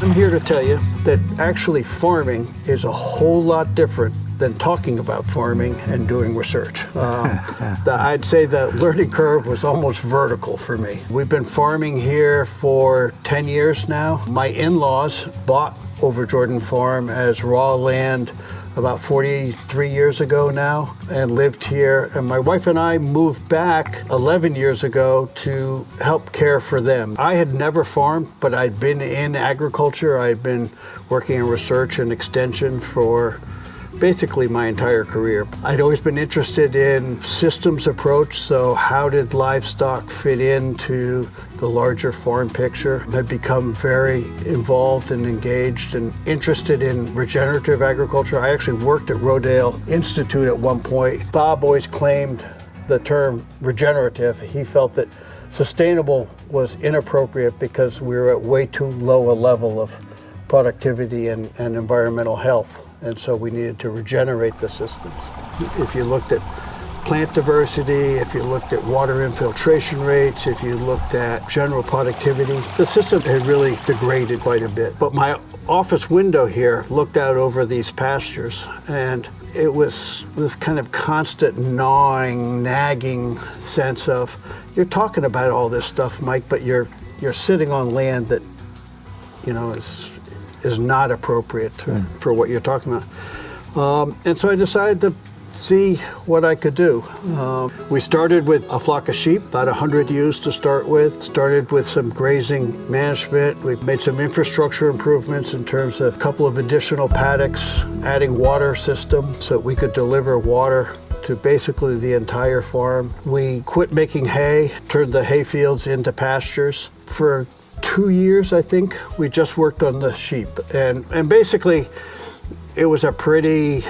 I'm here to tell you that actually farming is a whole lot different than talking about farming and doing research. I'd say the learning curve was almost vertical for me. We've been farming here for 10 years now. My in-laws bought Over Jordan Farm as raw land about 43 years ago now and lived here. And my wife and I moved back 11 years ago to help care for them. I had never farmed, but I'd been in agriculture. I'd been working in research and extension for basically my entire career. I'd always been interested in systems approach, so how did livestock fit into the larger farm picture? I've become very involved and engaged and interested in regenerative agriculture. I actually worked at Rodale Institute at one point. Bob always claimed the term regenerative. He felt that sustainable was inappropriate because we were at way too low a level of productivity and environmental health. And so we needed to regenerate the systems. If you looked at plant diversity, if you looked at water infiltration rates, if you looked at general productivity, the system had really degraded quite a bit. But my office window here looked out over these pastures, and it was this kind of constant gnawing, nagging sense of, you're talking about all this stuff, Mike, but you're sitting on land that, you know, is not appropriate for what you're talking about. And so I decided to see what I could do. We started with a flock of sheep, about 100 ewes to start with. Started with some grazing management. We've made some infrastructure improvements in terms of a couple of additional paddocks, adding water system so that we could deliver water to basically the entire farm. We quit making hay, turned the hay fields into pastures. For 2 years, I think, we just worked on the sheep. And basically, it was a pretty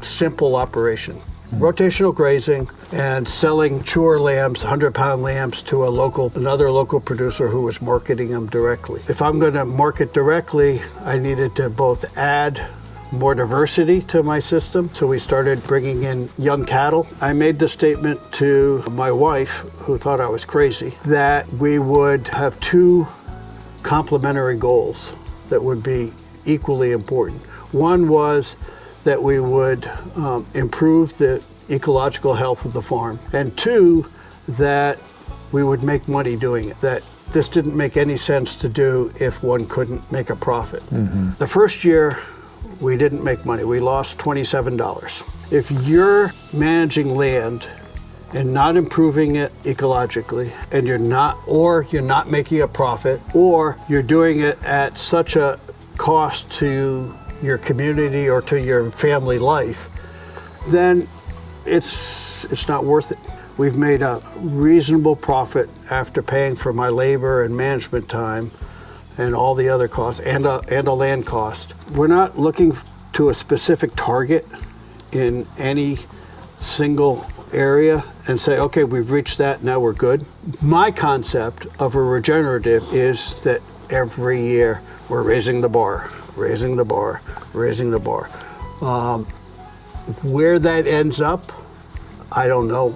simple operation. Rotational grazing and selling chore lambs, 100-pound lambs, to another local producer who was marketing them directly. If I'm going to market directly, I needed to both add more diversity to my system. So we started bringing in young cattle. I made the statement to my wife, who thought I was crazy, that we would have two complementary goals that would be equally important. One was that we would improve the ecological health of the farm. And two, that we would make money doing it. That this didn't make any sense to do if one couldn't make a profit. Mm-hmm. The first year, we didn't make money. We lost $27. If you're managing land and not improving it ecologically, and you're not making a profit, or you're doing it at such a cost to your community or to your family life, then it's not worth it. We've made a reasonable profit after paying for my labor and management time and all the other costs, and a land cost. We're not looking to a specific target in any single area and say, okay, we've reached that, now we're good. My concept of a regenerative is that every year we're raising the bar, raising the bar, raising the bar. Where that ends up, I don't know.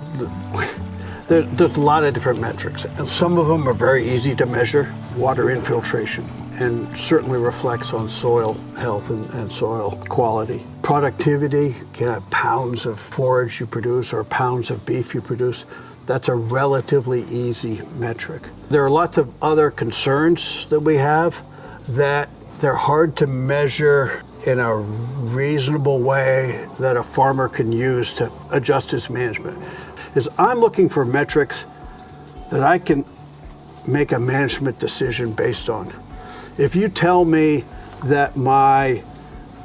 There's a lot of different metrics, and some of them are very easy to measure. Water infiltration, and certainly reflects on soil health and soil quality. Productivity, pounds of forage you produce or pounds of beef you produce, that's a relatively easy metric. There are lots of other concerns that we have that they're hard to measure in a reasonable way that a farmer can use to adjust his management. I'm looking for metrics that I can make a management decision based on. If you tell me that my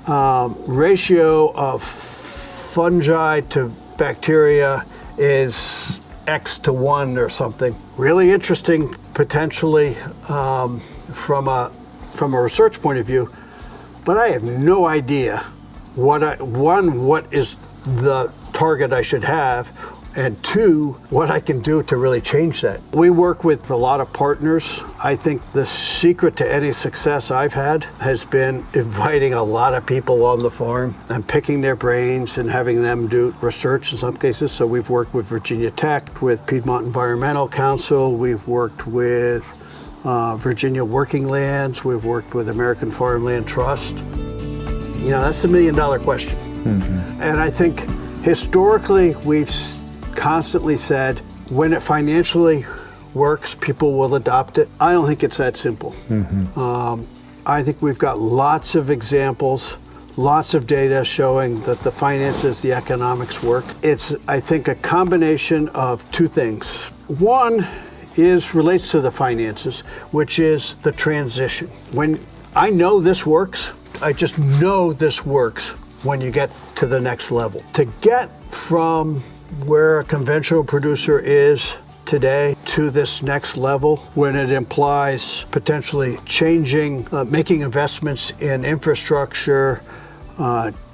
ratio of fungi to bacteria is X to 1 or something, really interesting potentially from a research point of view, but I have no idea what is the target I should have, and two, what I can do to really change that. We work with a lot of partners. I think the secret to any success I've had has been inviting a lot of people on the farm and picking their brains and having them do research in some cases. So we've worked with Virginia Tech, with Piedmont Environmental Council, we've worked with Virginia Working Lands. We've worked with American Farmland Trust. You know, that's the million-dollar question. And I think historically we've constantly said when it financially works, people will adopt it. I don't think it's that simple. I think we've got lots of examples, lots of data showing that the finances, the economics work. It's, I think, a combination of two things. One relates to the finances, which is the transition. When I know this works, I just know this works when you get to the next level. To get from where a conventional producer is today to this next level, when it implies potentially changing, making investments in infrastructure,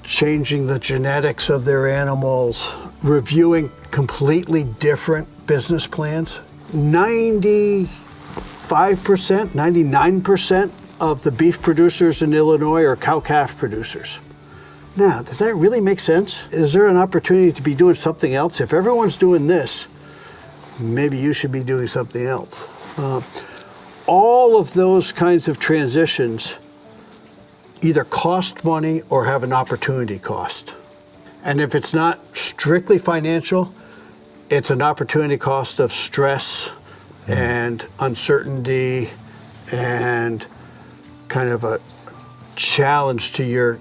changing the genetics of their animals, reviewing completely different business plans. 95%, 99% of the beef producers in Illinois are cow-calf producers. Now, does that really make sense? Is there an opportunity to be doing something else? If everyone's doing this, maybe you should be doing something else. All of those kinds of transitions either cost money or have an opportunity cost. And if it's not strictly financial, it's an opportunity cost of stress and uncertainty and kind of a challenge to your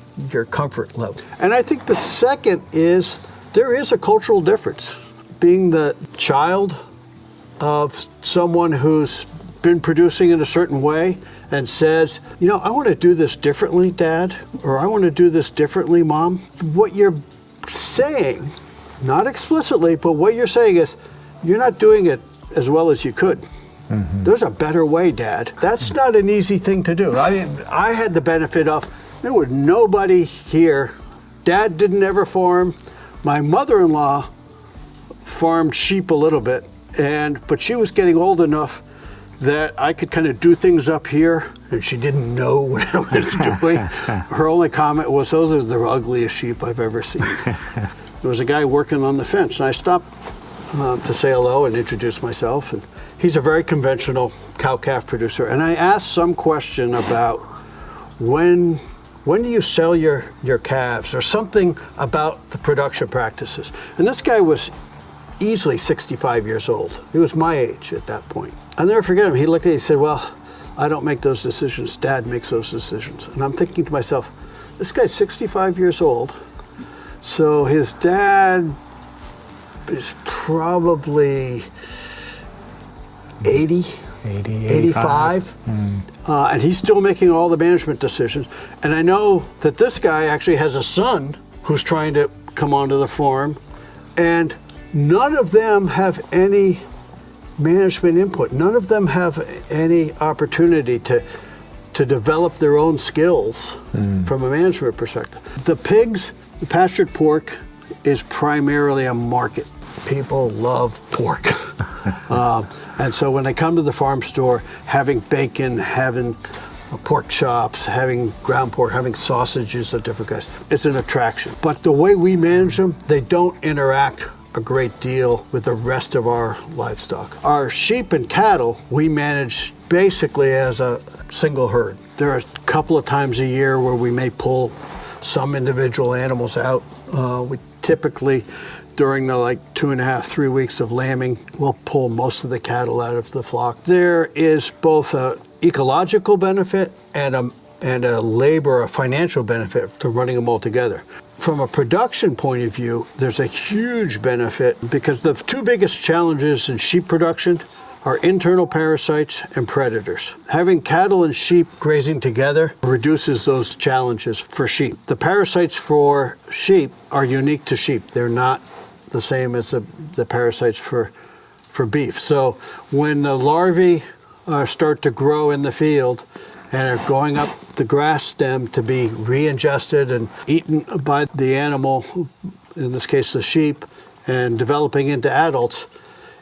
comfort level. And I think the second is there is a cultural difference. Being the child of someone who's been producing in a certain way and says, you know, I want to do this differently, Dad, or I want to do this differently, Mom. What you're saying, not explicitly, but what you're saying is you're not doing it as well as you could. There's a better way, Dad. That's not an easy thing to do. I mean, I had the benefit of, there was nobody here. Dad didn't ever farm. My mother-in-law farmed sheep a little bit, but she was getting old enough that I could kind of do things up here, and she didn't know what I was doing. Her only comment was, those are the ugliest sheep I've ever seen. There was a guy working on the fence, and I stopped to say hello and introduce myself. And he's a very conventional cow-calf producer. And I asked some question about when do you sell your calves, or something about the production practices. And this guy was easily 65 years old. He was my age at that point. I'll never forget him. He looked at me and said, well, I don't make those decisions. Dad makes those decisions. And I'm thinking to myself, this guy's 65 years old. So his dad is probably 80, 85. And he's still making all the management decisions. And I know that this guy actually has a son who's trying to come onto the farm, and none of them have any management input. None of them have any opportunity to develop their own skills from a management perspective. The pigs, the pastured pork, is primarily a market. People love pork. And so when they come to the farm store, having bacon, having pork chops, having ground pork, having sausages of different kinds, it's an attraction. But the way we manage them, they don't interact a great deal with the rest of our livestock. Our sheep and cattle, we manage basically as a single herd. There are a couple of times a year where we may pull some individual animals out. We typically, during the 2.5, 3 weeks of lambing, we'll pull most of the cattle out of the flock. There is both a ecological benefit and a labor, a financial benefit to running them all together. From a production point of view, there's a huge benefit because the two biggest challenges in sheep production are internal parasites and predators. Having cattle and sheep grazing together reduces those challenges for sheep. The parasites for sheep are unique to sheep. They're not the same as the parasites for beef. So when the larvae start to grow in the field and are going up the grass stem to be re-ingested and eaten by the animal, in this case the sheep, and developing into adults,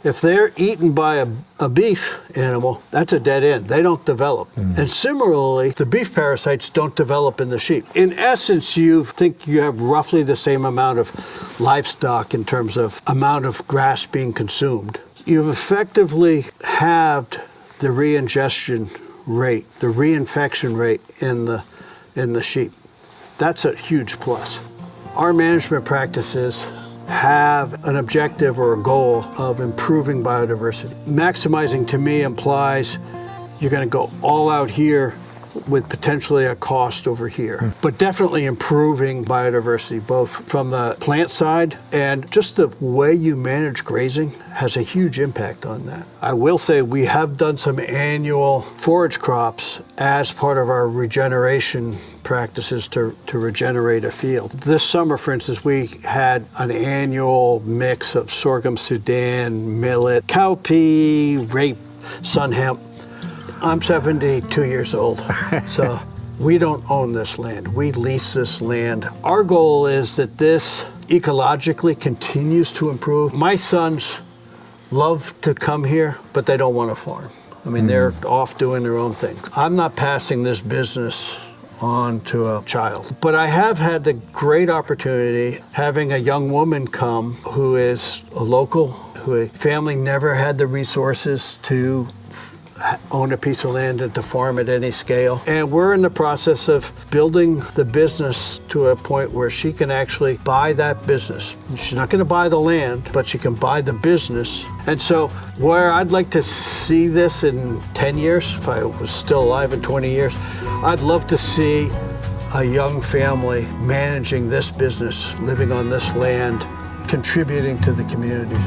if they're eaten by a beef animal, that's a dead end. They don't develop. And similarly, the beef parasites don't develop in the sheep. In essence, you think you have roughly the same amount of livestock in terms of amount of grass being consumed. You've effectively halved the reingestion rate, the reinfection rate in the sheep. That's a huge plus. Our management practices have an objective or a goal of improving biodiversity. Maximizing to me implies you're going to go all out here with potentially a cost over here, but definitely improving biodiversity, both from the plant side and just the way you manage grazing has a huge impact on that. I will say we have done some annual forage crops as part of our regeneration practices to regenerate a field. This summer, for instance, we had an annual mix of sorghum Sudan, millet, cowpea, rape, sun hemp. I'm 72 years old, so we don't own this land. We lease this land. Our goal is that this ecologically continues to improve. My sons love to come here, but they don't want to farm. I mean, they're off doing their own thing. I'm not passing this business on to a child, but I have had the great opportunity having a young woman come who is a local, who a family never had the resources to own a piece of land and to farm at any scale. And we're in the process of building the business to a point where she can actually buy that business. She's not going to buy the land, but she can buy the business. And so where I'd like to see this in 10 years, if I was still alive in 20 years, I'd love to see a young family managing this business, living on this land, contributing to the community.